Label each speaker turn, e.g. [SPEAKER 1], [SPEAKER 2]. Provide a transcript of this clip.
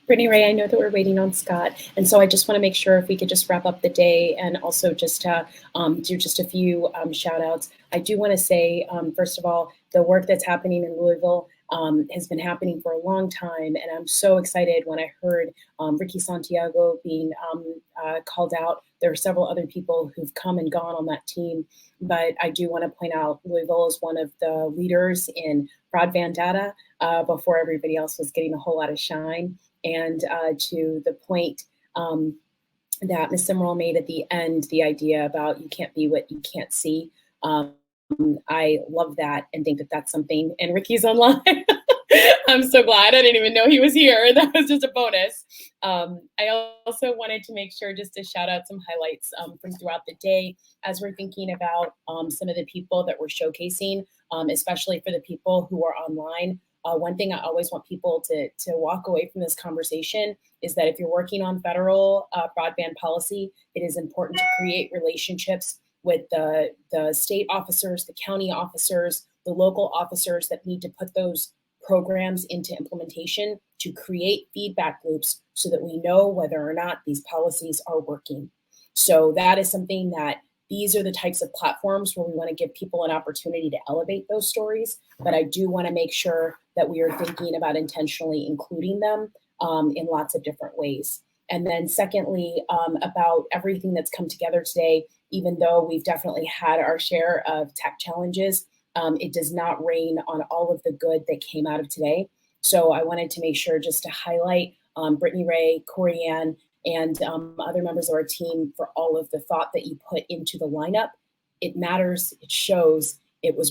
[SPEAKER 1] Brittany Ray, I know that we're waiting on Scott, and so I just want to make sure if we could just wrap up the day and also just do just a few shout outs. I do want to say, first of all, the work that's happening in Louisville has been happening for a long time, and I'm so excited when I heard Ricky Santiago being called out. There are several other people who've come and gone on that team, but I do want to point out Louisville is one of the leaders in broadband data before everybody else was getting a whole lot of shine. And to the point that Ms. Simmerall made at the end, the idea about you can't be what you can't see. I love that and think that that's something, and Ricky's online. I'm so glad. I didn't even know he was here. That was just a bonus. I also wanted to make sure just to shout out some highlights from throughout the day as we're thinking about some of the people that we're showcasing, especially for the people who are online. One thing I always want people to walk away from this conversation is that if you're working on federal broadband policy, it is important to create relationships with the state officers, the county officers, the local officers that need to put those programs into implementation to create feedback loops so that we know whether or not these policies are working. So that is something that these are the types of platforms where we want to give people an opportunity to elevate those stories. But I do want to make sure that we are thinking about intentionally including them in lots of different ways. And then secondly, about everything that's come together today, even though we've definitely had our share of tech challenges, it does not rain on all of the good that came out of today. So I wanted to make sure just to highlight Brittany Ray, Corey Ann, and other members of our team for all of the thought that you put into the lineup. It matters, it shows, it was worth